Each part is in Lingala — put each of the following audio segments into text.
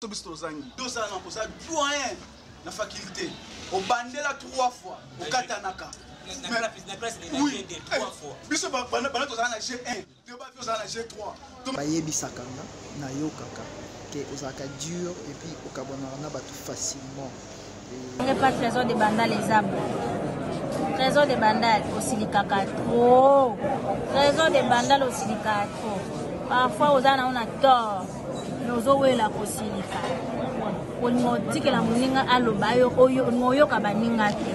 Deux ans pour ça, doyen la faculté. Au bandela 3 fois, au katanaka. La classe de oui. 3 fois. Biso bana tozana G1, deux ba tozana G3. Bayebi sakanga na yo kaka que osaka dur et puis au kabonara na batu facilement. On n'est pas trésor de bandal les arbres. Trésor de bandal au silicate trop. Trésor de bandal au silicate trop. Parfois aux ana on a tort. Nous avons la possibilité. On nous dit que la moninga a le bayo oyo moyo kabaninga te.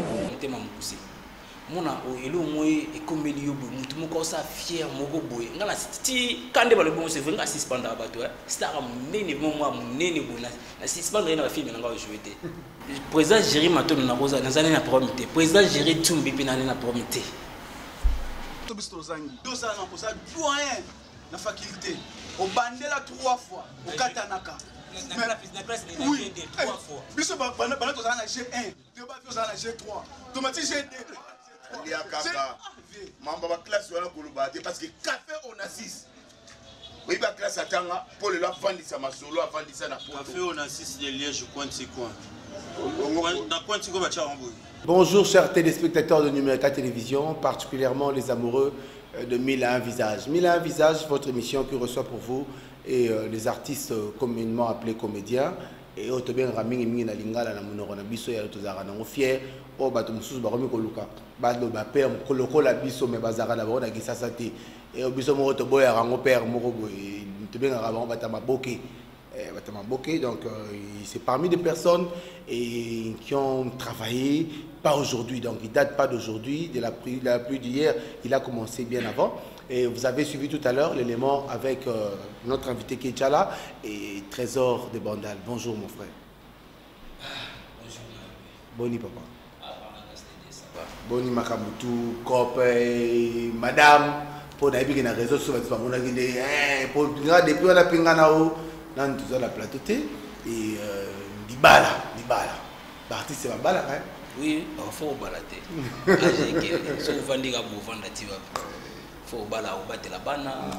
Mona o elo moy e komeli yo bo mutu moko sa fier moko boy ngala ti kande ba le bon c'est vrai suspendre bato star munene mo munene bona na suspendre na film nga jouer te président Jérémy Maton na rosa na zane na promité président Jérémy Tumbi pe na promité to bisto zangi deux ans pour ça doyen la faculté au bandela 3 fois au katanaka la classe de oui. 3 fois biso bana tozana G1 deux ba tozana G3 tomati G2 il y a kaka mamba ba classe wala kuluba parce que café on assiste oui ba classe atanga pour le vendre ma solo vendre ça na café on assiste de Liège coin c'est quoi dans coin c'est quoi ba chambo. Bonjour chers téléspectateurs de Numérica Télévision, particulièrement les amoureux de 1001 Visages. 1001 Visages, votre émission qui reçoit pour vous et les artistes communément appelés comédiens. Et au bien raming mingi na lingala na monoro na biso ya tozara na fier o bato mususu ba komi koluka ba do ba père koloko la biso me bazara na ba na gisasa te et au biso mo to boya rango père moko boy to bien raba bata maboke donc c'est parmi des personnes et qui ont travaillé pas aujourd'hui, donc il date pas d'aujourd'hui, de la pluie d'hier, il a commencé bien avant. Et vous avez suivi tout à l'heure l'élément avec notre invité qui est là et Trésor de Bandal. Bonjour mon frère. Bonjour. Boni papa. Boni Makamutu, Cop, Madame, pour n'aller na réseau sur votre on a dit pour depuis on a pingana ou nan tout la plateau et Dibala. L'artiste c'est Bala hein. Oui, il faut balater. Si vous vendez à vous vendre, il faut balater la banane.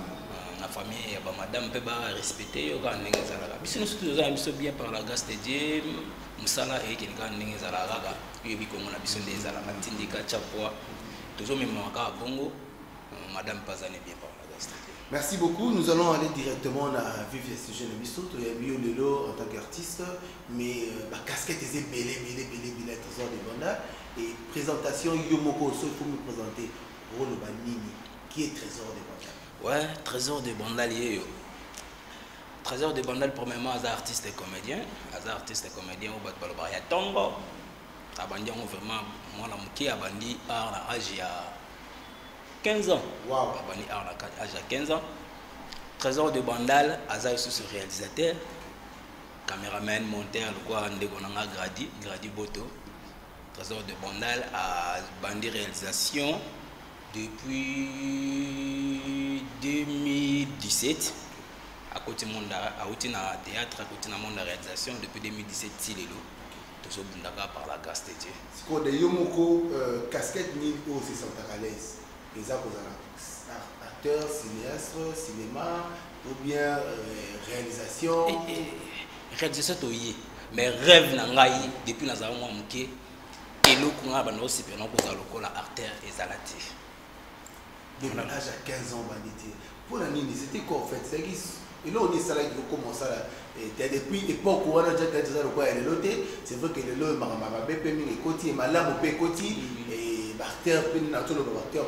La famille, madame peut respecter. Si nous sommes bien par la grâce de Dieu, nous sommes là et qu'il y a des gens qui ont des gens toujours même à Bongo, madame pas bien par la grâce de Dieu. Merci beaucoup. Nous allons aller directement à vivre ce sujet de Misso. Tu as mis Lelo en tant qu'artiste, mais la casquette est belé, Trésor de Bandal. Et présentation, Yomoko, il faut me présenter Rolo Banini, qui est Trésor de Bandal. Ouais, Trésor de Bandal, Trésor de Bandal, premièrement, as artiste et comédien. As artiste et comédien, au Batbalo Baria Tongo. Abandi, vraiment, moi, la Abandi, à l'âge 15 ans. Wow. Abandi, à l'âge 15 ans. Trésor de Bandal, Aza sous réalisateur, caméraman, monteur, le quoi, Ndegonanga Gradi Boto. Trésor de Bandal à Bandi réalisation depuis 2017. À côté de mon théâtre, à côté de mon réalisation depuis 2017, Silelo. Toujours Bundaka par la grâce de Dieu. Ce qu'on a Yomoko, casquette ni au c'est Santaralaise. Les acteurs, cinéastes, cinéma, ou bien réalisation. Réalisation, mais rêve nangai depuis la Zara Mouké. Et le Kouna va aussi bien que la artère et Zalati. Donc l'âge à 15 ans, pour la Nini, c'était quoi en fait? C'est et là on est salarié qui commence à depuis l'époque où on a déjà c'est vrai que le lot m'a BP et Koti et Malam au Pécoti et Barter, puis Nato le Barter,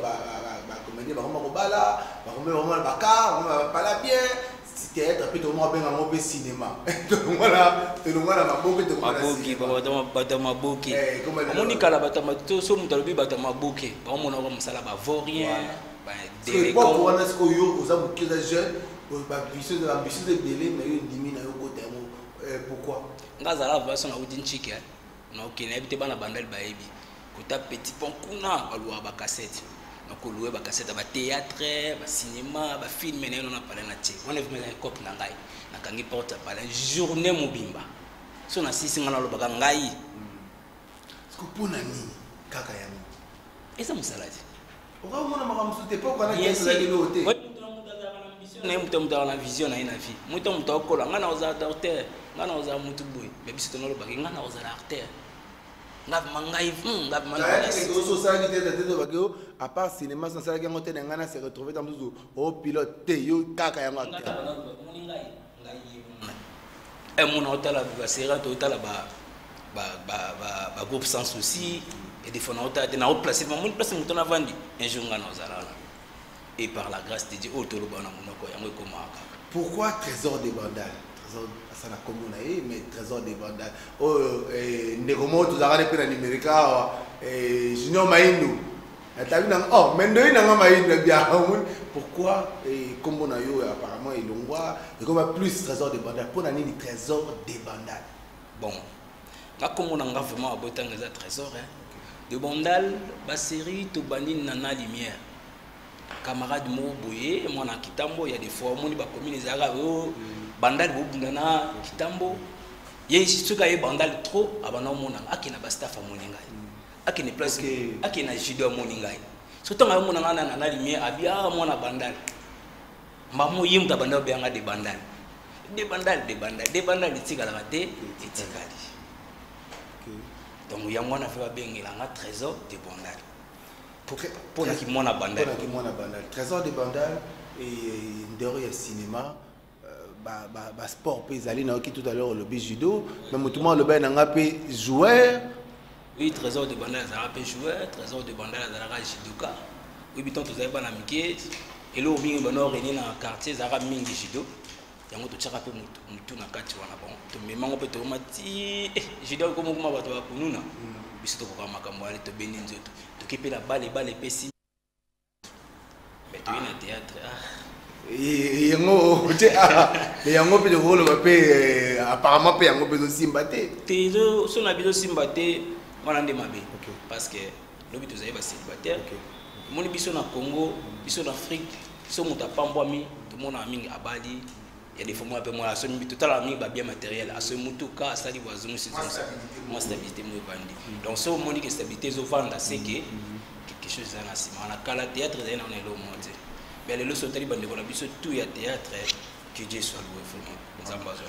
comédien, Bala, Baka, pas la bien. Théâtre, puis tout le monde a un cinéma. Voilà, tout le monde a un bon Maboki, Batamaboki. Monica la Batamato, son Mutalobi Batamaboki. On a un salaba vaurien. Des fois, on a ce qu'on y a aux hommes qui sont jeunes, l'ambition de délai, mais une diminution au côté. Pourquoi? Ngazala va son audin chic. Non, qui n'habite pas la bandelle baby. Kota petit pont kuna, à l'ouah cassette. Donc louer ba cassette ba théâtre ba cinéma ba film mais on a parlé na tie on est venu un cop na ngai na kangi porte parler journée mobimba so na sisi ngana lo ba ngai ce pour nani kaka yami et ça musaladi on va mona maka musu te pas kana kesa la lelo te na mutu na vision na ina vie mutu mutu okola ngana oza docteur ngana oza mutu boy mais biso tono lobaki ngana oza artère ngave mangai ngave mangai à part cinéma sans ça ngana te ngana se retrouver dans tout au pilote yo kaka yango acteur et mon hôtel la série total ba groupe sans souci et des fois na haute place mon place mutu na vandi un jour ngana oza là. Et par la grâce de Dieu, pourquoi trésor des bandales? Trésor, ça n'a comme on a eu, mais trésor des bandales. Negomo, tu as regardé le numérique, Junior Maïnou. Oh, mais nous, pourquoi, comme on a eu apparemment, il y a plus trésor des bandales? Pour l'année, le trésor des bandales. Bon, là, comme on a vraiment un trésor, de bandales, la série, tu bannis Nana Lumière. Camarade mo boye moi na kitambo il y a des fois moni ba commune ezaka o bandal bo bundana kitambo ye suka ye bandal trop abana mona akina ba staff amoni ngai akina place akina judo amoni ngai so tonga mona ngana na limie abia mona bandal mamo yimta bandal be anga de bandal etikala te etikali donc ya mona fa bengela nga trésor de bandal. Pour la Kimona Bandal. Trésor de Bandal et derrière cinéma, sport paysanne, on a qui tout à l'heure le judo, mais tout le monde le ben a peu joueur. Oui, trésor de Bandal, ça a peu joueur, trésor de Bandal, ça a judoka. Oui, biton tout ça pas na miké. Et là au milieu de nord dans le quartier, ça a mingi judo. Yango to chaka pe mutu na kati wana bon. To memango pe to mati judo comme comment bato ba kununa. Biso to ko makambo ale to beni nzoto. Qui la balle et pessi. Mais tu es dans le théâtre. Et yango pe de rôle apparemment pe yango pe de simbaté. Tezo son habito simbaté wana ndemabe. Parce que lobi to zaïba célibataire. Mon biso na Congo, biso na Afrique, biso muta pambwami, tout le monde a mingi abali. Il y a des fois moi peu moi so mi total ami ba bien matériel, aso mutuka sali wazungu c'est ça. Moi stabilité moi bandi. Donc so moni que stabilité zo vanda c'est que quelque chose dans la ciment on a kala théâtre dans on est le monde. Mais les leçons tali bande la biso tout ya théâtre que Dieu soit loué vraiment. Nzamba zo.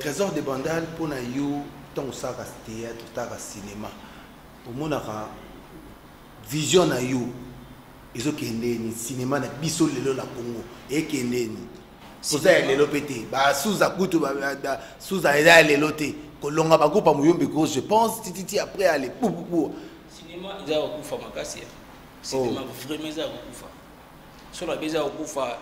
Trésor de Bandal pour na you ton ça théâtre ta cinéma. Pour mon vision na you izo kende ni cinéma na biso lelo la Congo et kende ni Souza lelo pété ba souza kutu ba souza eza lelo té kolonga ba coupa muyombe ko je pense titi après aller pour cinéma eza okufa makasi cinéma vraiment eza okufa so la beza okufa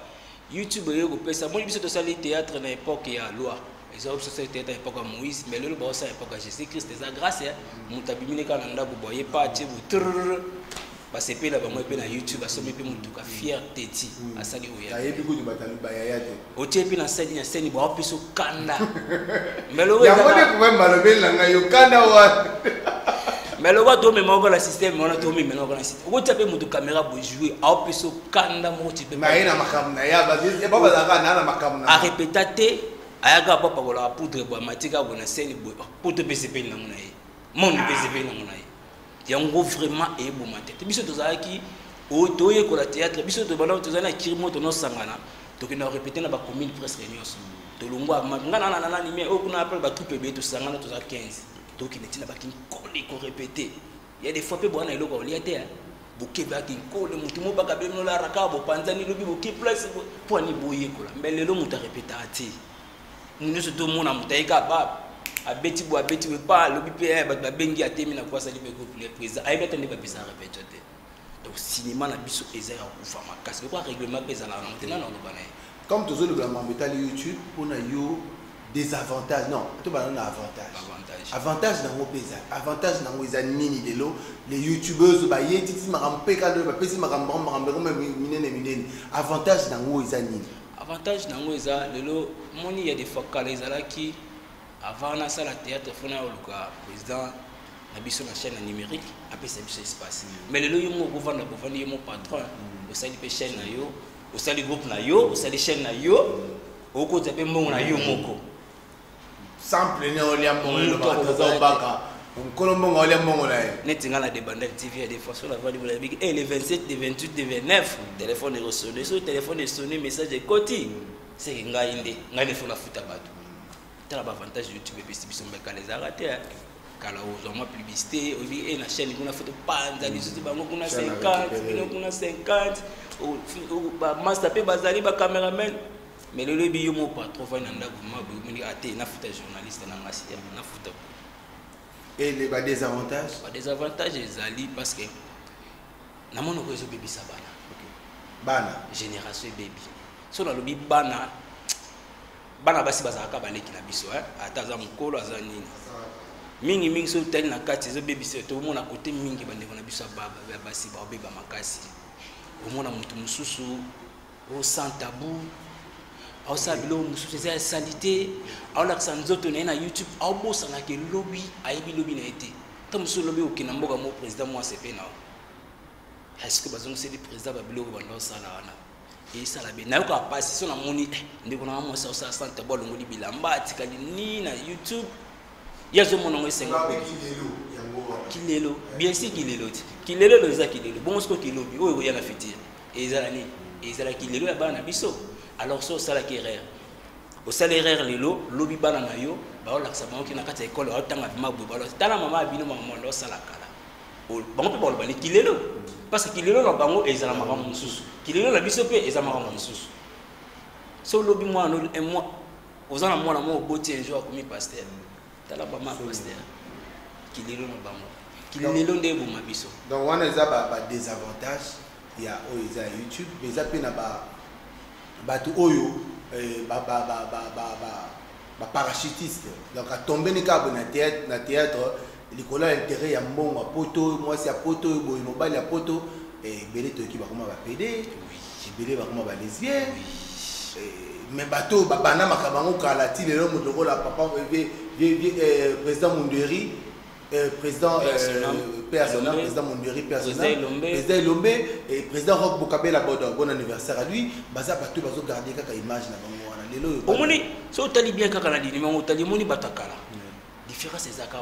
YouTube yego pesa moi biso to sali théâtre na époque ya loi eza opso sali théâtre époque ya Moïse mais lelo ba sa époque ya Jésus Christ eza grâce ya mutabimine kana ndako boye pa tibu ba sepela ba moi pe na YouTube asomi pe mutuka fierté ti asali oya ayebi ko batali ba yaya te otie pe na scène ba opiso kanda melo ya ngone ko ba malobela nga yo kanda wa melo wa to me mo la système on a to me melo la système otie pe mutu caméra bo jouer a opiso kanda mo ti pe maina makamna ya ba baba za kana na makamna a répéter ayaga papa ko la poudre bo matika bo na scène bo poudre pe sepela na mona ye mon pe sepela na mona ye yango vraiment et bon matin biso tozalaki otoye ko la théâtre biso to bana tozana kirimo to no sangana to kina répéter na ba commune presque nyos to longwa ngana na ni mais okuna appel ba troupe be to sangana to za 15 to kina tina ba kin kole ko répéter il y a des fois pe bona eloko o liate boke ba kin kole mutu mo baka be no la raka bo panzani lobi boke place pour ni boye ko la mais lelo muta répéter ati nous se to mona mutaika ba abeti bo abeti we pa lobi pe ba bengi atemi na kwa sali be groupe les président ay betende ba bisa répéter donc cinéma na biso eza ya kufa makasi ko règlement pesa na maintenant na ngobana comme tous le grand métal YouTube pour na yo des avantages non to ba na avantage na ngo pesa avantage na ngo eza nini lelo les youtubeurs ba yetiti makampe ka ba pesi makambo ko minene avantage na ngo eza nini avantage na ngo eza lelo moni ya des fois kala ezala ki avant na sala théâtre fona oluka président na biso na chaîne numérique après ça biso espace mais lelo yo mo governor yo mo patron au sali pe chaîne na yo au sali groupe na yo au sali chaîne na yo au ko zape mbongo na yo moko simple ne olia mbongo lo baka Colombo, Net ngana de bandel TV des fois sur la voie de big et les 27, les 28, les 29 téléphone est ressonné sur téléphone est sonné message est côté c'est nga inde nga ne fona futa bato tala ba avantage YouTube et puis biso mbeka les arrêter kala ozoma publicité obi et na chaîne kuna photo panza biso bango kuna 50 bino kuna 50 ou ba master pe bazali ba cameraman mais le lebi yo mo patron va na ndako mabu muni ate na futa journaliste na ngasi na futa. Et les désavantages? Les désavantages, ils parce que na mon réseau baby sabana. Bana. Génération baby. So na lobi bana basi bazaka baleki na biso ataza mukolo azanini. Mingi so tel na kati zo baby c'est tout mona côté mingi bande na biso baba basi ba beba makasi. Omona mutu mususu au sans tabou. Au sabilo mususu c'est salité au laksa nzoto na YouTube au bossa na ke lobby aibi lobby na été comme so lobby au kinamboka mo président moi c'est pena est-ce que bazon c'est le président babilo ko bando sala wana et ça la be na ko passer so na moni ndiko na mo sa sante bolo ngoli bilamba tikali ni na YouTube yazo mona ngo senga kilelo bien sûr kilelo lo za kilelo bon ce que kilelo o ya na fitir et ezala ni ezala kilelo ya bana biso. Alors ça c'est la guerre. Au salaire lelo lobi bana na yo ba ola sa bango kina kata école o tanga mabu ba tala mama abino mama ndo sala kala. O bango pe ba bani kilelo parce que kilelo na bango ezala mama mususu. Kilelo na biso pe ezala mama mususu. So lobi moi no un mois ozana mwana mo boti un jour comme pasteur. Tala ba ma pasteur. Kilelo na bango. Kilelo ndebo mabiso. Donc on a ba désavantage, il y a YouTube, mais ça pe na ba bato oyo parachutiste donc a tombé ni ka na théâtre likola intérêt ya mbongo poto moi c'est poto boy mobile ya poto et belé to ki ba koma ba PD belé ba koma ba lesbien mais bato ba bana makabango kala ti lelo mutoko la papa président Munderi président personnel, président Monderi personnel, président Elombe et président Roch Bokabela Bodo, bon anniversaire à lui. Baza bato bazo garder kaka image na bango wana lelo. Omoni so tali bien kaka na dini mais otali moni batakala. Différence ezaka.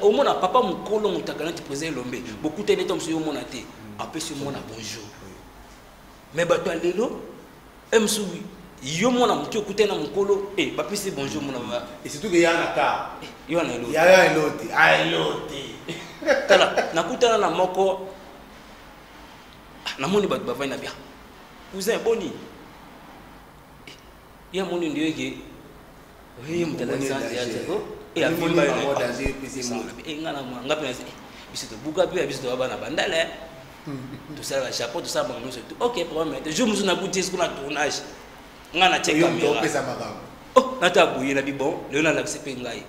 Omona papa mukolo mutakala ti président Elombe. Beaucoup tene tom so mona te. Apesi mona bonjour. Mais bato lelo emsubi yo mona mutu okutena mukolo bapesi bonjour mona ba. Et surtout que yana ka yo na elo. Ya elote, elote. Tala nakutana na moko namoni bato bavai na bia cousin boni ya moni ndio yake wewe mtalani sana ya zako afimba yo danger pc mo ngana ngapi na biso to buka pia biso to bana bandala tout ça la chapeau tout ça bon nous tout OK problème je me suis na goûté ce qu'on a tournage ngana check caméra oh natabuye na bibon le na la sepe ngai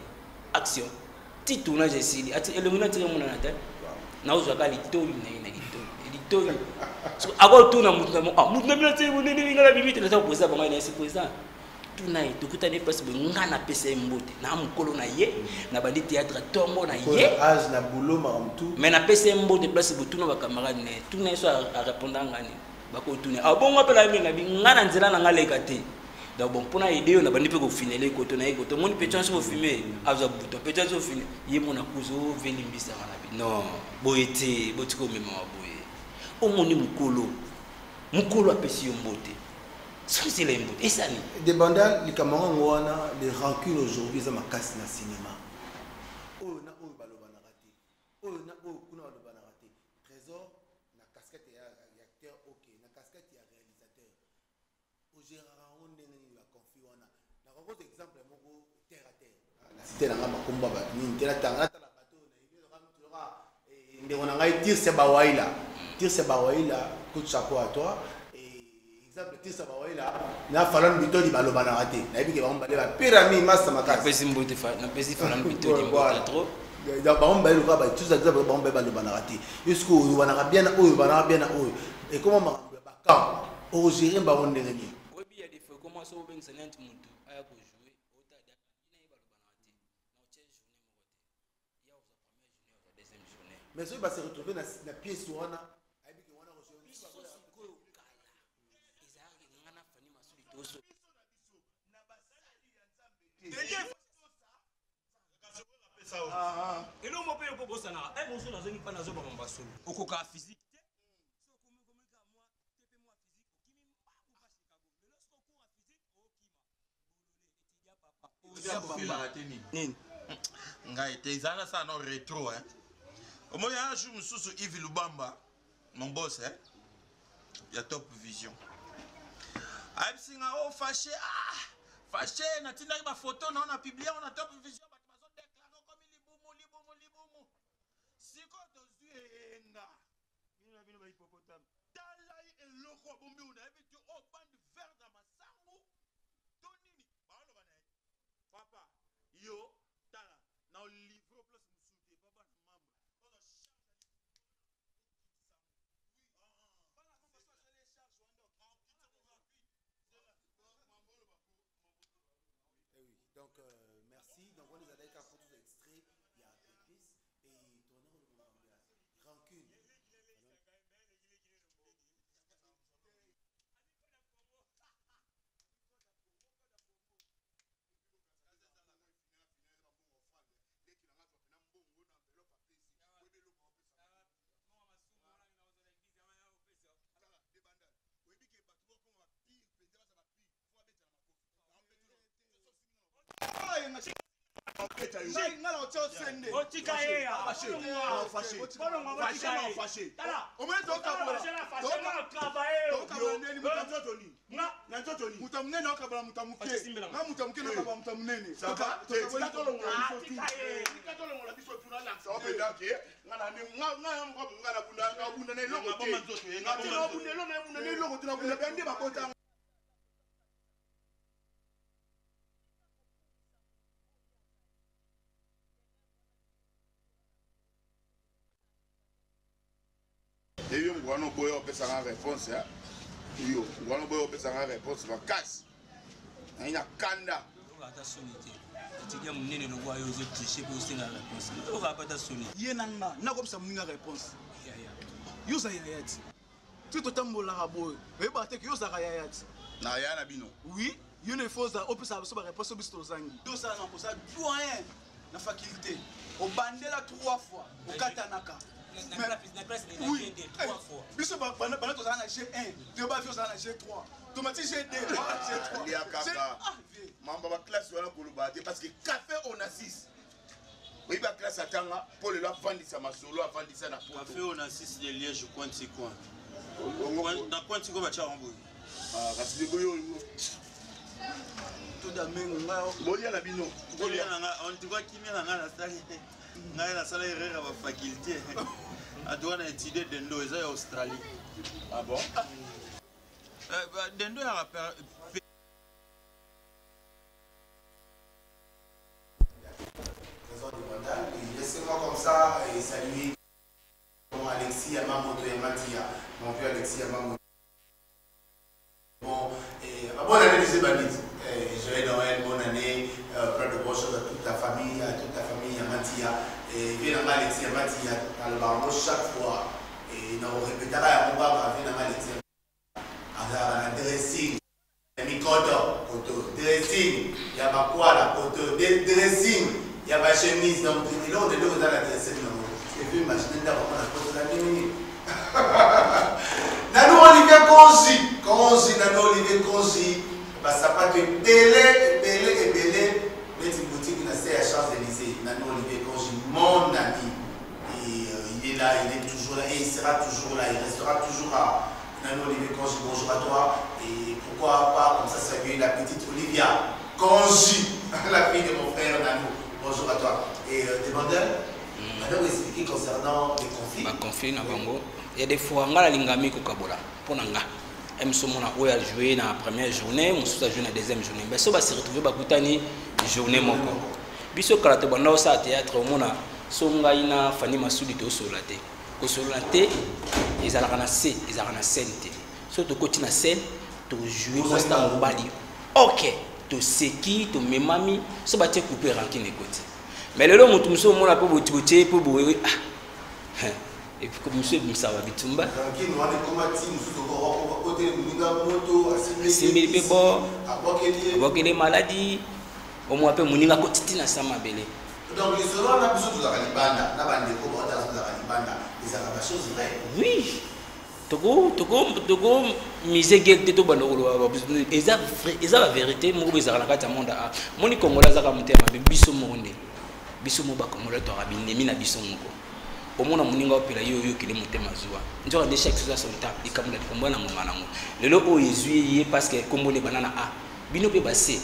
action ti tournage ici ati elomina tire mona na tête na uzo ka litori na litori so ako tuna mutu na mina tire mona ni ngala bibite na tapo za bangai na si président tuna tukutane place ngana pese mbote na mukolo na ye na bandi théâtre tombo na ye age na boulot maramtu mais na pese mbote place butuna ba camarade ne tuna so a répondre ngani bako tuna bon appela mina bi ngana nzela na ngaleka te. Donc bon pour na idée on a bandi pe ko finale ko to na ko to moni pétion so filmer aza bouton pétion so filmer ye mona kuzo velimbisa na bi non boyete botiko mema boye o moni mukolo apesi mbote so c'est les mbote et ça ni des bandal les camarades wana les rancunes aujourd'hui ça makasi na cinéma o na o baloba na raté o na o kuna baloba na raté trésor na casquette ya acteur OK na casquette ya réalisateur o Gérard ndenge la confi wana na ko exemple moko terre à terre la cité na makomba ba ni tela tanga ta la bateau na ibi ka mtura ndenge na ngai tir se bawaila coup de chapeau à toi et exemple tir se bawaila na falan bitoli baloba na raté na ibi ke ba mbale ba pyramide massa makasi pesi mbote fa na pesi falan bitoli mbote trop da ba mbale ko ba tout ça ba mbale baloba na raté est-ce que o wana bien o wana bien o et comment ba camp o gérer ba on ndenge ni comment ça oben senent mutu aya ko jouer ota da ina ba banati na change journée mo ya za première journée ya deuxième journée mais ça va se retrouver na pièce wana aibi ke wana rejoindre ça ko kala ezaki ngana fani masuli toso na basali ya nzambe ça. Et là, on peut pas bosser na. Eh, bonjour, dans une panne à zoba mambasolo. Okoka physique. Ngai te ezala ça non rétro hein. Au moins un jour mususu Yves Lubamba mon boss hein. Il y a Top Vision. Absinga oh fâché fâché na tinda ba photo na on a publié on a Top Vision ba mazo déclarer comme libumu. Siko tozu enga. Bino bino ba hippopotame. Talai eloko bombi una ebitu o bande vert na masangu. Tonini ba lo bana. Papa yo tala na livre plus musuti papa na mamba. Kono charge donc merci. Donc on nous a dit qu'à pour tous extraits, il y a Pépis et tourner le rancune. Et yo ngwano boyo pesa nga réponse ya. Yo ngwano boyo pesa nga réponse ba casse. Ina kanda. Ata sonité. Tikia munene no kwa yo zo tricher pour singa réponse. On va pas ta sonné. Yenanga na comme ça muninga réponse. Yo za yayati. Tu to tambola raboy. Eba te yo za yayati. Na ya na bino. Oui, yo ne faut ça opesa so ba réponse obisto zangi. Yo ça na posa doyen na faculté. Au bandela 3 fois, au katanaka. Oui, biso bana tozala na G1, to ba tozala na G3. Tomati G2, G3. Lia kaka. Mamba ba classe wana koluba te parce que café on a 6. Oui ba classe atanga pour le vendre masolo vendre ça na Café on a 6 de Liège Cointi coin. Dans Cointi ko ba cha rambo. Ah, kasi de goyo. To da mengo ngao. Bolia la bino. Bolia na on te voit kimia na na sali. Ngai na sala erreur ba faculté. Adouane étudier dendo eza Australie. Ah bon? Dendo ya Laissez-moi comme ça et saluer Alexis Yamamoto et Matia, mon père Alexis Yamamoto. Bon, bonne année les Ébanites. Joyeux Noël, bonne année, plein de bonnes choses à toute ta famille, Yamatia. Et bien Alexis Yamatia, dans le baron chaque fois. Et nous répétera à mon papa, bien Alexis. À la dressing, Mikoto, koto, dressing, Yamakwala, koto, dressing, Yama chemise, donc il on est là dans la dressing. Et puis imaginez d'avoir la photo de la minute. Nano Olivier Konzi, Nano Olivier Konzi, ça pas de belé, mais une boutique dans la Champs-Élysées. Nano Olivier Konzi, mon ami, et il est là, il est toujours là, et il sera toujours là, il restera toujours là. Nano Olivier Konzi, bonjour à toi, et pourquoi pas comme ça saluer la petite Olivia Konzi, la fille de mon frère Nano, bonjour à toi. Et demandeur, madame expliquer concernant les conflits. Conflit na bango. Il y a des fois, on a l'ingami kokabola. Pour nanga, msomona oya jouer na première journée, mususa jouer na deuxième journée. Mais ça va se retrouver bakutani journée moko. Biso karate banda au sa théâtre mona songa ina fani masudi to solate. Ko solate ezalaka na C, ezalaka na scène. So to koti na scène, to jouer mosta mobali. OK, to seki, to memami, so ba te couper rankine koti. Mais le long mutu msomona po botibotie po bowe ah. Et puis comme monsieur Moussaba Bitumba Simili Pebo Abokele maladie au moins peu Moninga Kotiti na Sama Belé Donc les solos, on a besoin de la Libanda. Là, on a besoin de la Libanda. Ils ont la chose vraie. Oui. Togo mise gel teto bandolo eza la vérité mo bezaka na kati ya monde a moni kongola zaka mutema be biso monde biso mo ba kongola to rabine mina biso moko omona muninga opela yo kile mutema zuwa njoka de chaque chose à son temps ikamula kombona ngoma nango lelo o yezui ye parce que kombone banana a bino pe basse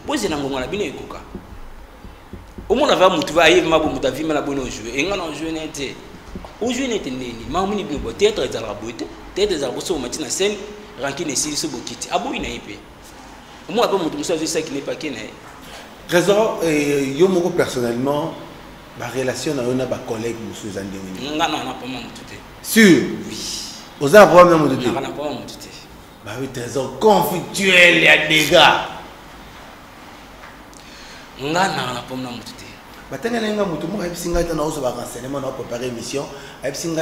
boze na ngoma na bino ekoka omona va mutu va yeva mabu mutu avima na bono jouer enga na jouer nete aujourd'hui n'était nini mamuni bino théâtre za la beauté théâtre za boso matina scène rankine sili so bokiti abo ina ipe moi pas mutu musa ça qui n'est pas kene Trésor yo moko personnellement ma relation na ona ba collègue musu za ndengeni ngana na pas mutu te sûr oui aux a problème mutu te ngana pas mutu te bah oui Trésor conflictuel ya dégâts ngana na pas mutu te batanga nenga mutu moko abisinga tana oso ba renseignement na préparer émission abisinga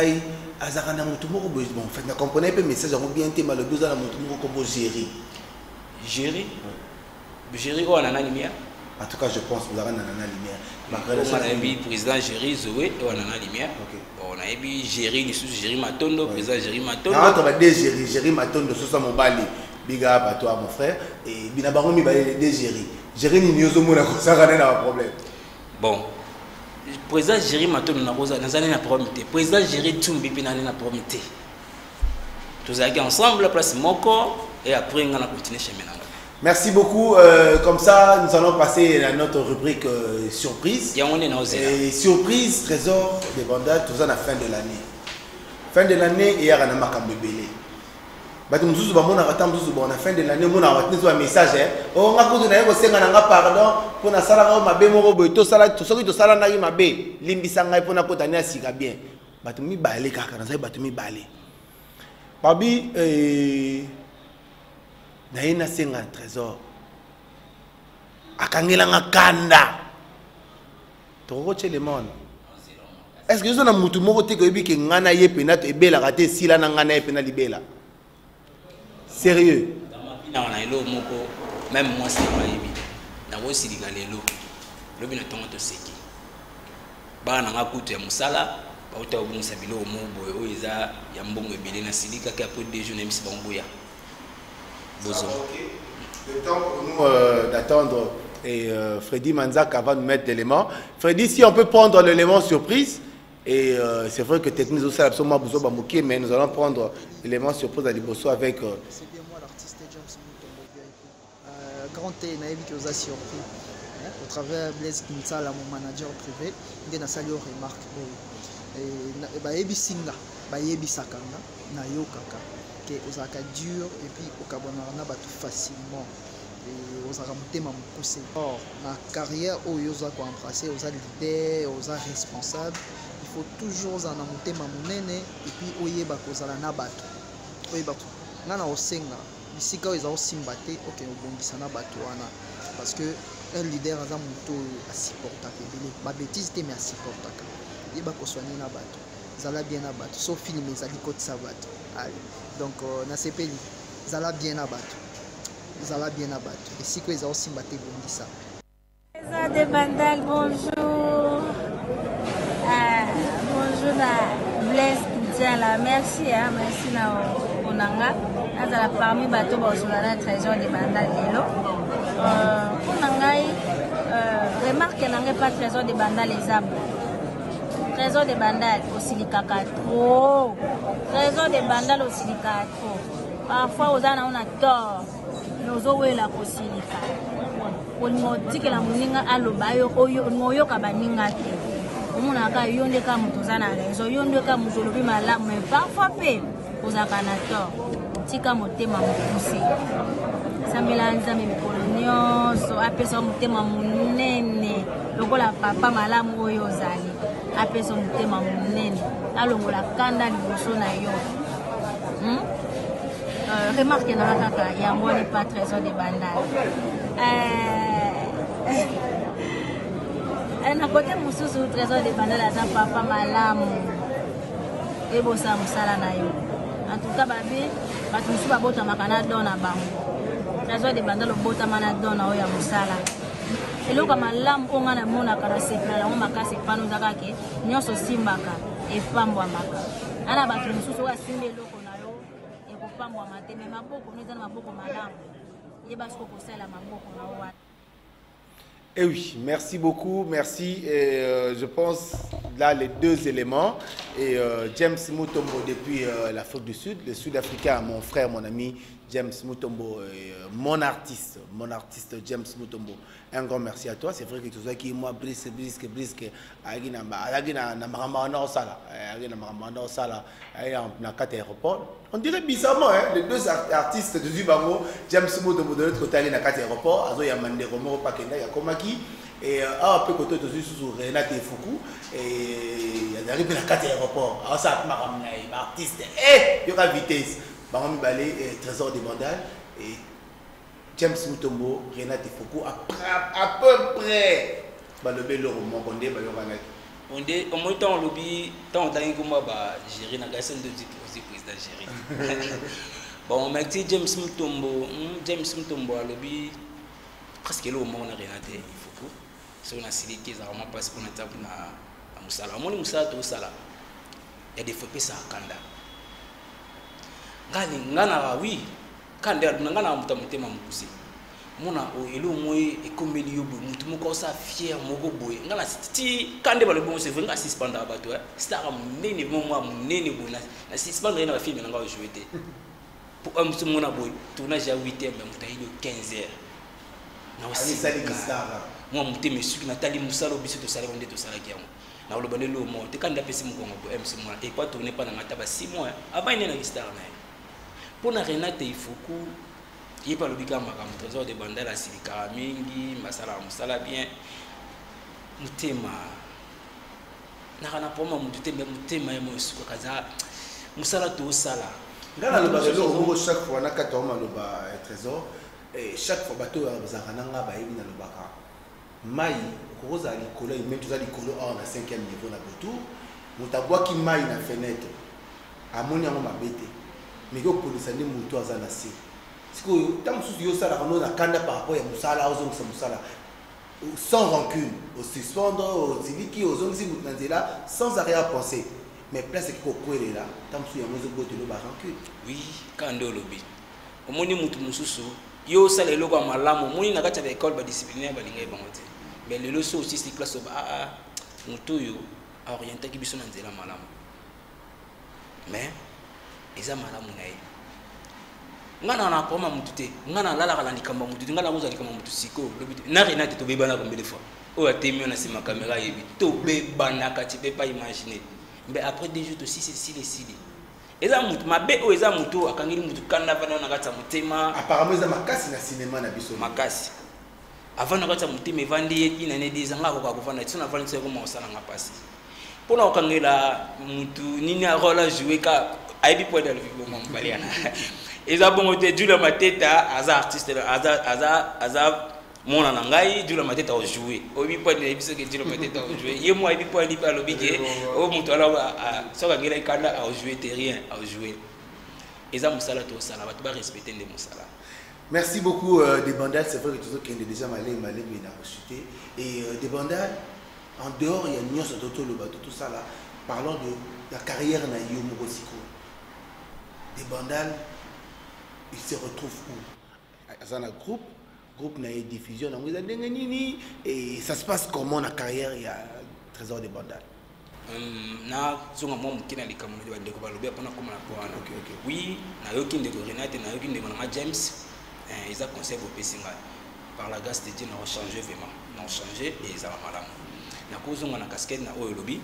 azaka na mutu moko bon en fait na comprenez pas message en bien té malo doza na mutu moko ko gérer on a na lumière en tout cas je pense vous avez na lumière on a eu président Géry Zoé on a na lumière on a eu Géry ni sous Géry Matondo président Géry Matondo ah to ba des Géry Matondo so sa mobali biga ba toi mon frère et bina bango mi ba des Géry ni nyozo mona ko sa kana na problème. Bon, président Géry Matondo na rosa na zane na problème. Président Géry Tumbi pe na problème. Tous allons ensemble la place moko et après on va continuer chemin. Merci beaucoup. Comme ça, nous allons passer à notre rubrique surprise. Et surprise, trésor des bandades, tout ça à la fin de l'année. Fin de l'année, il y a un makambo belé. Batu mususu ba mona kata mususu ba na fin de l'année mona watnizo un message oh nga kutu na yeko senga na nga pardon pona sala nga mabe moko boy to sala to soki to sala na mabe limbisa ngai pona kota ni asika bien batu mi balé kaka na sai batu mi balé babi na ina senga trésor akangela nga kanda to ko chele mona est-ce que zo na mutu moko te ko yebi ke ngana ye pena to ebela kate sila na ngana ye pena libela. Sérieux? Même moi, c'est pas évident. Dans aussi les lots, le bien ton to seki. Ba na ngakutu ya musala, ba uta obu sabilo mo boy o iza ya mbongo ebele na silika ka pour déjeuner misi bangoya. Bozo. Le temps pour nous d'attendre et Freddy Manzak avant de mettre l'élément. Freddy, si on peut prendre l'élément surprise. Et c'est vrai que technique aussi absolument besoin de moquer, mais nous allons prendre l'élément surprise à Liboso avec. C'est bien moi l'artiste James Mutombo. Grand T naïvi qui vous a surpris. Au travers Blaise Kinsala, mon manager privé, il a salué aux remarques. Et bah yebi singa, bah yebi sakanga, na yo kaka, que aux aka dur et puis au kabonara ba tout facilement. Et aux aka mutema mukuse. Or na carrière où yo za ko embrasser, aux a leader, aux a responsable. Il faut toujours en monter ma monene et puis oyeba kozala na bato oyeba ngana osenga bisika oza osimbate OK obongisa na bato wana parce que un leader aza moto a supporta belé ba bêtise te mais a supporta yeba ko soigner na bato zala bien na bato so film ezali kotisa bato allez donc na sepeli zala bien na bato et si ko eza osimbate bongisa Trésor des bandales, bonjour. Bonjour na Blaise Kinsala, merci merci na onanga azala parmi bato bazula na Trésor des bandales lelo onangai remarque nangai pas Trésor des bandales les âmes Trésor des bandales osilikaka trop Trésor des bandales osilikaka trop parfois ozana on a tort mais ozowela kosilika olingotikela moninga aloba yo oyo oyoka baninga te omona ka yonde ka mutu za na rezo yonde ka mutu lobi malamu mais parfois pe ozaka na tort tika motema mokuse sambela nzambe mikolo nyonso apesa motema monene lokola papa malamu oyo ozali apesa motema monene alongola kanda liboso na yo remarque na kaka yango ni pas Trésor des bandales na côté mususu Trésor des bandales aza papa malamu ebosa musala na yo en tout cas babi bato mususu babotamaka na don na bango Trésor des bandales obotama na don na oyo ya musala eloko malamu onga na mona kana sepela na makasi pano zakake nyoso simbaka epambwamaka ana bato mosusu oyo asimbi eloko na yo ekopambwama te me maboko no eza na maboko malamu yeba siko kosala maboko na yo wana. Eh oui, merci beaucoup, merci. Et, je pense là les deux éléments. Et James Mutombo depuis l'Afrique du Sud, le Sud-Africain, mon frère, mon ami James Mutombo, mon artiste James Mutombo. Un grand merci à toi. C'est vrai que tu sais qui moi brisque. On dirait bizarrement, hein, les deux artistes de Zimbabwe, James Mutombo de l'autre côté, à l'aéroport, Azo Yamande Romero Pakenda, Yakomaki, et un peu côté de Renate Fuku, et il y a arrivé à l'aéroport. Alors ça, artiste, et il y aura vitesse. Barami Balé, Trésor des Vandales, et James Mutombo, Renate Fuku, à peu près, le bel roman qu'on dit, on dit, au moins, tant lobby, tant on t'a dit que moi, gérer la gassine de président gérer. Bon, mais James Mutombo, à lobby, presque là au moins, on a Renate Fuku. Si on a signé qu'ils ont vraiment passé pour notre table à Moussala. Moi, Moussala, tout ça là. Il y a des fois que ça a Kanda. Ngana oui Kanda ngana mutamutema mukusi. Mona o elo moye ekomeli yobo mutu moko sa fier moko boye. Ngana ti Kanda ba le bon c'est vrai nga suspendre bato hein. Star munene momwa munene bona. Na suspendre na film nga jouer té. Pour un mutu mona boye. Tournage à 8h mais muta ile 15h. Na aussi sali star. Moi muté mesuki Nathalie Moussalo biso to sala onde to sala kiamo. Na lo banelo mo te Kanda pesi mukongo bo MC mona et pas tourner pendant mataba 6 mois. Avant il na star na. Pour Renate Ifuku, il n'y a pas le bigam à Trésor des Bandales à Silika Mingi, Masala Moussala bien. Moutema. Narana pour moi, Moutema et Moussoukaza. Moussala tout sala. Dans le bateau, chaque fois, on a 4 hommes à Trésor. Et chaque fois, bateau à Zarananga, Baïmi dans le Baka. Maï, Rosa Nicolo, il met tout ça Nicolo en 5e niveau la bateau. Moutabois qui maille la fenêtre. À mon yamo m'a bêté. Mais que pour les années moto à Zanassi. C'est que tant que yo sala on a kanda par rapport à Moussala aux ongs Moussala sans rancune, au suspendre, aux ziliki, aux ongs Moutnazela sans arrière-pensée. Mais place c'est que quoi est là, tant que yo mozo bote lo ba rancune. Oui, kanda lobi. Au moni mutu mususu, yo sala eloko à malamu, moni na kati ya école ba disciplinaire ba linga bangote. Mais le leçon aussi c'est classe mutu yo orienté ki biso na nzela malamu. Mais eza malamu na ye ngana na koma mutu te ngana lala kala likamba mutu te ngana koza likamba mutu siko na Renate to bebana ko mbele fois o atemi na sima caméra yebi to bebana ka ti pe pas imaginer mais après des jours aussi c'est si eza mutu mabe o eza mutu akangeli mutu kanda vana na kata mutema apparemment eza makasi na cinéma na biso makasi avant na kata mutema evandi yeki na ne dizanga ko ka kufana tsona vana tseko mo sala ngapasi pona okangela mutu nini a rôle jouer ka aibi point de vue mon baliana eza bongo te Jules Mateta aza artiste aza mona na ngai Jules Mateta o jouer obi point de biso ke Jules Mateta o jouer ye moi aibi point li pa lobi ke o mutu ala soka ngela kanda a jouer te rien a jouer eza musala to sala ba to ba respecter les musala. Merci beaucoup des Bandales, c'est vrai que tout ça qui est déjà malé mais n'a rechuté et des Bandales en dehors il y a Nyos Toto le bateau tout ça là parlons de la carrière na Yomo Rosiko. Des Bandales, ils se retrouvent où? Dans un groupe n'a eu diffusion, et ça se passe comment la carrière il y a Trésor des Bandales? Na zonga mo mukina likamu de bandeko balobi apona koma na poana. Oui, na yoki ndeko Renate na yoki ndeko na James, ils a conservé au Pessinga. Par la grâce de Dieu, nous avons changé vraiment, nous avons changé et ils ont malam. Na kozonga na casquette na oyo lobby.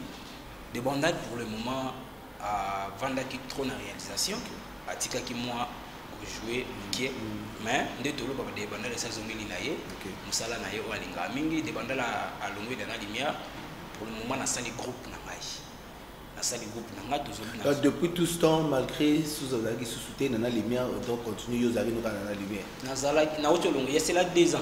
Des Bandales pour le moment à vendre qui trop na réalisation. Atika qui moi jouer qui mais de tout le monde des Bandales les saisons milinaye musala na yo alinga mingi des Bandales à longueur de la lumière pour le moment na sali groupe na mai na sali groupe na ngato depuis tout ce temps malgré sous azaki sous soutien na lumière donc continue yo zali na la lumière na zala na auto longue il y a cela 2 ans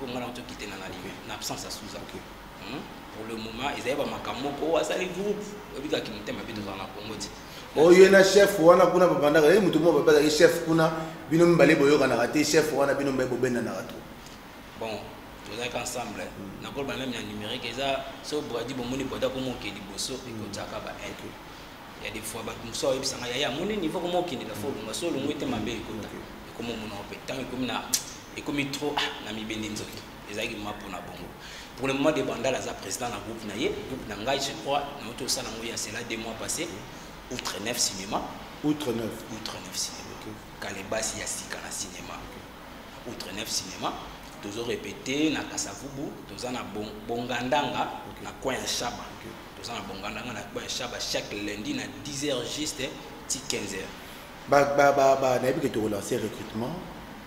pour ngana auto quitter na la lumière na absence à sous pour le moment ils avaient makamoko à sali groupe obika ki mutema bitu za na Congo. Oh, il y a un chef, on a un bandar, et tout le monde va chef, on a binom balé boyo, on a raté chef, on a binom balé na rato. Bon, tozalaki ensemble nakoloba même na numérique eza so bradi bomoni boda komokeli boso ekotiaka ba il y a des fois bato mosusu oyebisanga yaya moni niveau komokendela fo olunga so olunga ete mabe ekota ekomomona ope ntango ekomi trop na mibende nzoki ezalaki ma mpona bongo pour le moment de bandal aza président na groupe na ye groupe na ngai je crois nauti osala yango ya cela 2 mois passé outre 9 cinéma outre 9 cinéma kalebasi ya sika na cinéma outre 9 cinéma tozo répété na Kasavubu toza na bongandanga na coin ya Chaba toza na bongandanga na coin ya Chaba chaque lundi na 10h juste ti 15h na yebi ke to relancer recrutement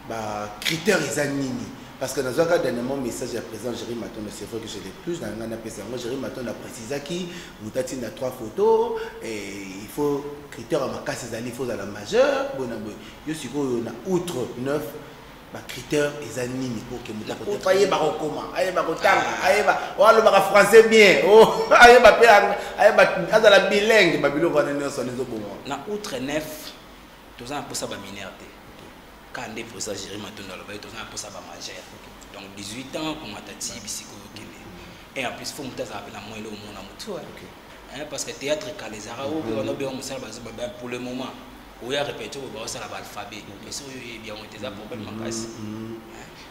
ba critères ezanini parce que dans un cas dernièrement message à présent Jérémy Maton c'est vrai que je l'ai plus dans un appel moi Jérémy Maton a précisé qui mutati na 3 photos et il faut critères à ma casse il faut à la majeure bon yo siko na outre 9 ba critères ezanini pour que mutako paye ba comment aye ba kotanga aye ba walo ba français bien oh aye ba pe aye ba azala bilingue ba bilo wana nyo sonnezo bon na outre 9 toza pour ça ba minorité quand des pour ça Jérémy Maton dans le bail toza pour ça ba majeur donc 18 ans pour matati bisiko kene et en plus faut mutaza appeler moi le mona mutu parce que théâtre kalezara ou on a bien musala ba pour le moment où il y a répété au bas ça l'alphabet mais ça il bien on était à problème makasi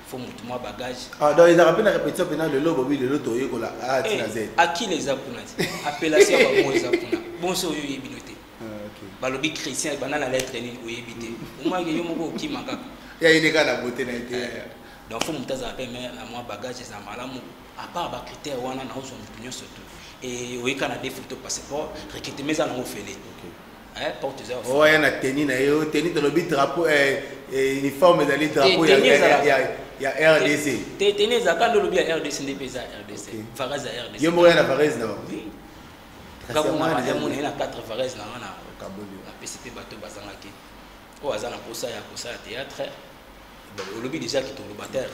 faut mutu moi bagage donc ils a rappelé la répétition pendant le lobo oui le loto yeko la a tina z à qui les apunati appellation ba moi les apuna bon so yo yebinoté balobi chrétien bana la lettre ni oyebité moi yo moko kimaka ya ineka la beauté na été donc faut mutaza appel mais la moi bagage ça malamu à part ba critère wana na ozo mutunyo surtout et oyeka na des photos passeport recrutement ça na ofele porte ça oh ya na tenue na yo tenue de lobi drapeau uniforme dans les drapeaux ya RDC tenue za quand lobi ya RDC n'est pas RDC Varese RDC yo mo ya na Varese na oui quand on a des na 4 Varese na wana kaboli na PCP bato bazangaki o azana pour ça ya théâtre le lobby déjà qui tourne le bataille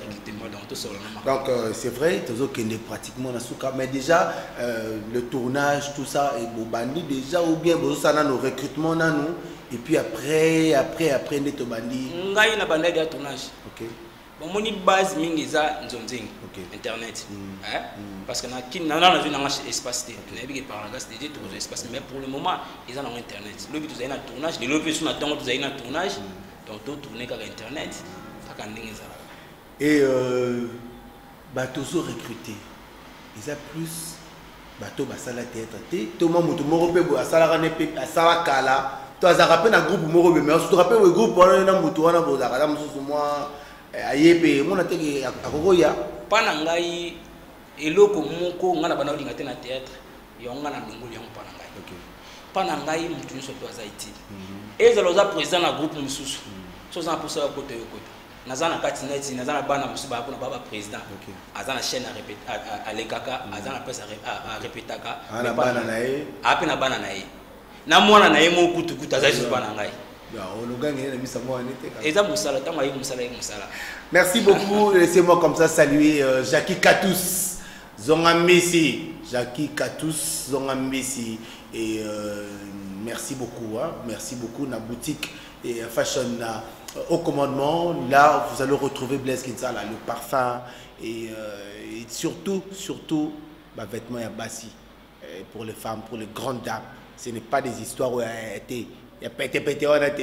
dans tout sur le même. Donc c'est vrai, tous qui est pratiquement dans souka, mais déjà le tournage, tout ça et bandi déjà ou bien ça dans nos recrutements dans nous et puis après net bandi. Ngai na banda de tournage. OK. Bon moni base mingi za nzonzing internet. Parce que na kin na vu na espace té. Na bi par la gas déjà tout espace mais pour le moment ils ont internet. Le but na tournage, le but na temps tu na tournage. Donc tout tourner avec internet. Et bateau sont recrutés. Ils ont plus bateau basala théâtre. Tout le monde moro pe bo asala ranepe asala kala. To azara pe na groupe moro be mais on se rappelle le groupe wana na mutu wana bo zakala mususu moi ayepe mona teke akokoya. Pana ngai eloko moko ngana bana olinga te na théâtre. Yo ngana ndongoli yango pana ngai. OK. Pana ngai mutu nso to azaiti. Ezaloza président na groupe mususu. So za pour ça côté côté. Nazana katineti nazana bana musuba kuna baba président azana chaîne à lekaka azana pesa à répétaka ana bana nae apena bana nae na mwana nae mo kutukuta azaji bana ngai ya ologangi na misa mwana nete eza musala tama yi musala. Merci beaucoup. Laissez-moi comme ça saluer Jackie Katous Zonga Messi Jackie Katous Zonga Messi et merci beaucoup merci beaucoup na boutique et fashion au commandement. Là vous allez retrouver Blaise Kinsala, le parfum et surtout vêtements et bassi pour les femmes, pour les grandes dames. Ce n'est pas des histoires où il y a pété,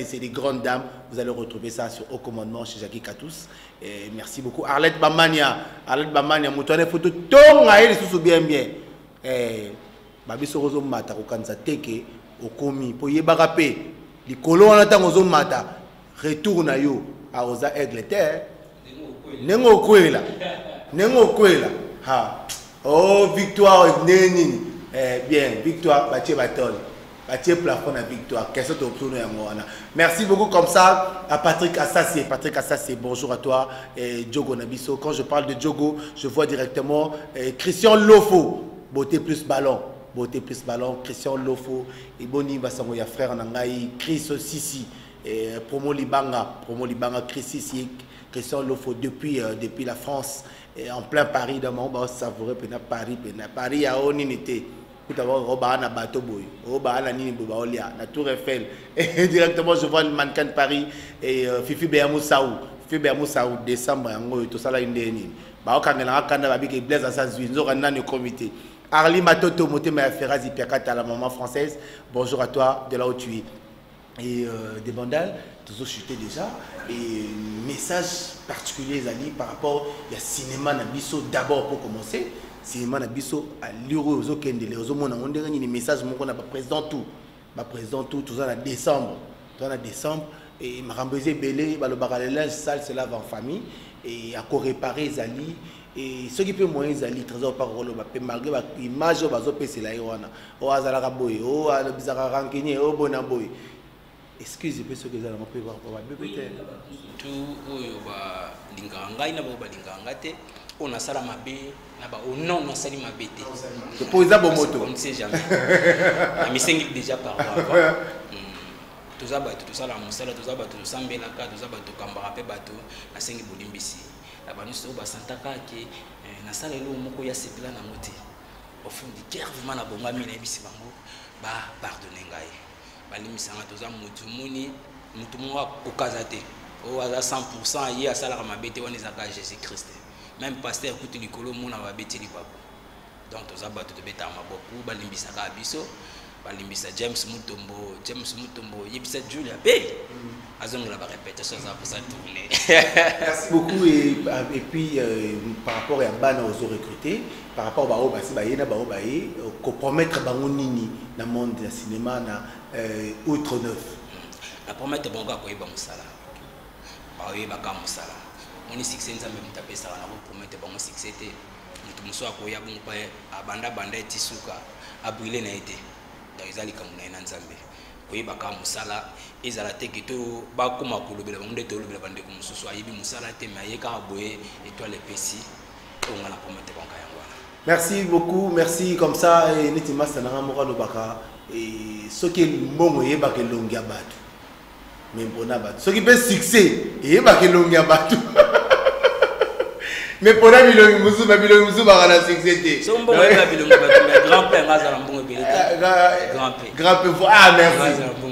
c'est des grandes dames. Vous allez retrouver ça sur Au commandement chez Jackie Katous. Et merci beaucoup. Arlette Bamania, moutonne photo tonga elle sous bien. Babi sorozo mata ko kanza teke okomi po yebarape likolo wana tango zo mata retour na yo a oza Angleterre nengo kwela ha oh victoire neni bien victoire batie baton batie plafond na victoire qu'est-ce que tu obtiens ya. Merci beaucoup comme ça à Patrick Assassé, bonjour à toi et Djogo Nabiso. Quand je parle de Djogo je vois directement Christian Lofo, beauté plus ballon, Christian Lofo et Boni Basango ya frère Nangai Chris Sissi promo libanga Chris Sissi Christian Lofo depuis la France et en plein Paris dans mon bas savoureux pena Paris à Oninité tout avoir roba na bateau boy roba na nini boba olia na Tour Eiffel et directement je vois le mannequin de Paris et Fifi Béamou Saou février ça ou décembre yango to sala indeni ba okangela kanda ba biki blaise sa zwinzo kana ne comité Arli Matoto Motema Ferrazi Piakata la maman française. Bonjour à toi de là où tu es. Et des bandales, toujours chuté déjà. Et message particulier Zali par rapport au cinéma Nabiso d'abord pour commencer. Cinéma Nabiso à l'euro aux okendele aux hommes on dirait des messages mon qu'on a pas président tout ça en décembre. Tout en décembre et Marambezé Belé le baralage sale c'est là en famille et à quoi réparer Zali. Et ce qui peut moins Zali trésor par rôle malgré l'image au bazo c'est là wana o azala boy o ala bizarre rankini o bona boy excusez-moi ce que zala peut voir peut-être tout oyo ba linganga ina ba linganga te on a sala mabe na ba non na sali mabe te to poser bon moto on ne sait jamais mais c'est déjà par avant tout ça ba tout ça la musala tout ça ba tout sambela ka tout ça ba to kambara pe bato na sengi bolimbisi la banuso ba santaka ke na sala elo moko ya sepela na moté au fond du cœur vraiment na bonga mina ebisi bango ba pardonner ngai balimisa nga toza mutu muni mutu mo okazate o aza 100% ye asala mabete wana ezaka Jésus Christ même pasteur kuti likolo mona ba beteli papa donc toza bato to beta maboku balimbisa ka biso balimbisa James Mutombo yebisa Julia Bay azongola ba répétition ça pour ça tourner. Merci beaucoup et puis par rapport à bana aux recrutés par rapport à basi bayena baobaye compromettre bango nini na monde du cinéma na outre neuf la promettre bonga ko yeba musala ba yeba ka musala oni succès nzambe mutapesa na ko promettre bango succès te mutu muso akoya bongo pa abanda etisuka abrile na ete ezali kamuna ina nzambe koyeba ka musala ezala te kito bakoma kolobela bango ndete olobela bande ko mususu ayibi musala te mais ayeka aboye étoile pesi onga na promettre bango yango. Merci beaucoup, merci comme ça et netima sananga moko lobaka et ce qui mbongo yeba ke longia batu mais mpona batu ce qui peut succès yeba ke longia batu mais pour la bilongi musu ba na succès te so mbongo yeba bilongi batu mais grand père ngazala mbongo belete grand père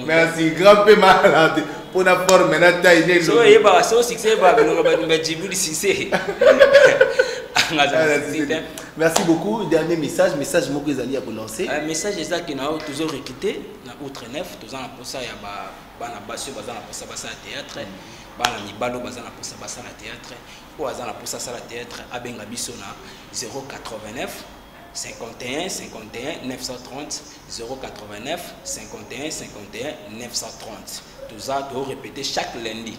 merci grand père malade pour la forme na taille so yeba so succès ba bilongi batu mais Djibouti succès. Merci beaucoup. Dernier message moko ezali à vous lancer. Message exact qui n'a toujours recruté na outre neuf, tous en pour ça ya bana basso bazana pour ça basa théâtre, bana mibalo bazana pour ça basa théâtre, ou bazana pour ça la théâtre abenga biso na 089 51 51 930 089 51 51 930. Tout ça doit répéter chaque lundi.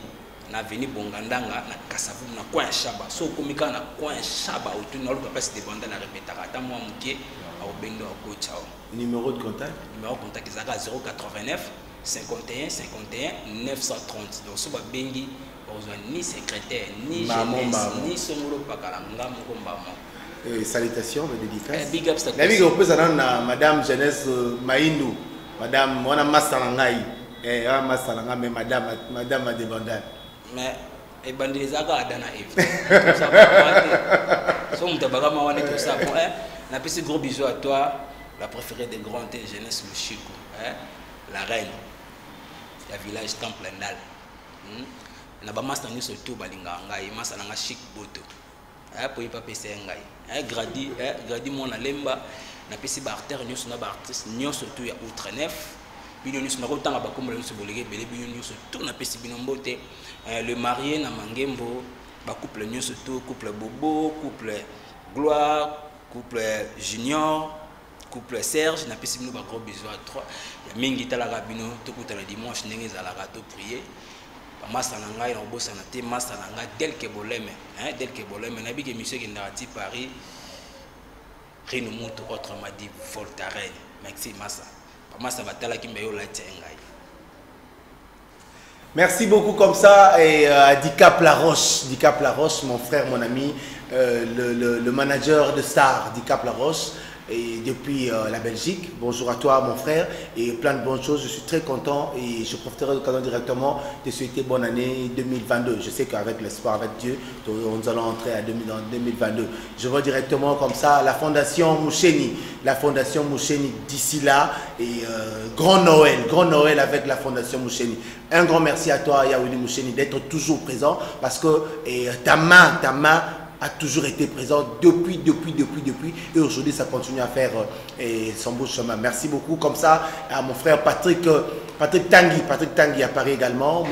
Na veni bongandanga na kasavu na coin shaba so komika na coin shaba autour na loka place de banda na répétera ta moi mukie au bendo au chao. Numéro de contact ezaka 089 51 51 930. Donc so ba bengi besoin ni secrétaire ni jeunesse ni somolo pakala ngamo ko mbamo. Salutations et dédicaces. Big up la big up na madame jeunesse Maïndou madame mona masalangai masalanga mais madame de banda mais et bandilizaka adana Eve so mutabaga mawane tout ça bon na petit gros bisous à toi la préférée des grands et jeunesse le Chico la reine la village temple ndal na ba master ni surtout balinga ngai masala nga chic boto pour y pas pese ngai gradi mon lemba na pesi ba artère nyos na ba artiste nyos surtout ya outre neuf bino nyos na kotanga ba kombola nyos bolege bele bino nyos tout na pesi bino mbote le marié na mangembo ba couple nyos tout couple bobo couple gloire couple junior couple Serge na pesi bino ba gros bisous à trois ya mingi tala ka bino to kutala dimanche ndenge za la to prier ba masa na ngai na bossa na te masa na ngai delke boleme na bige monsieur qui ndati Paris Rino Mutu autrement dit Voltaren merci masa ba masa batala ki mbeyo la tsengai. Merci beaucoup comme ça et à Dicap Laroche, mon frère, mon ami, le manager de Star, Dicap Laroche. et depuis la Belgique. Bonjour à toi mon frère et plein de bonnes choses. Je suis très content et je profiterai de l'occasion directement de souhaiter bonne année 2022. Je sais qu'avec l'espoir, avec Dieu, nous allons entrer en 2022. Je vois directement comme ça la Fondation Moucheni. La Fondation Moucheni d'ici là et grand Noël avec la Fondation Moucheni. Un grand merci à toi Yawili Moucheni d'être toujours présent parce que ta main a toujours été présent depuis et aujourd'hui ça continue à faire son beau chemin. Merci beaucoup comme ça à mon frère Patrick Tanguy à Paris également,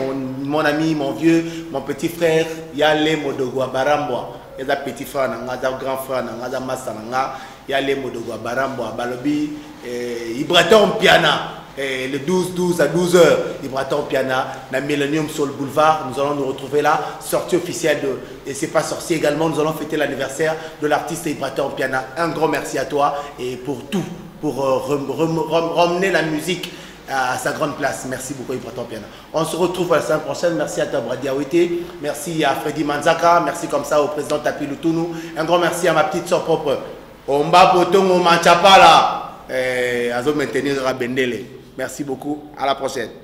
mon ami, mon vieux, mon petit frère Yale Modogwa Barambwa, et un petit frère un grand frère un master Yale Modogwa Barambwa Balobi Ibraton Piana. Et le 12 à 12h, Ibraton Piana, la Millennium sur le boulevard. Nous allons nous retrouver là, sortie officielle de Et c'est pas sorcier également. Nous allons fêter l'anniversaire de l'artiste Ibraton Piana. Un grand merci à toi et pour tout, pour ramener la musique à sa grande place. Merci beaucoup Ibraton Piana. On se retrouve la semaine prochaine. Merci à toi Brady Awete. Merci à Freddy Manzaka. Merci comme ça au président Tapi Lutunou. Un grand merci à ma petite soeur propre. Omba Potongo Manchapala. Azo maintenir Rabendele. Merci beaucoup. À la prochaine.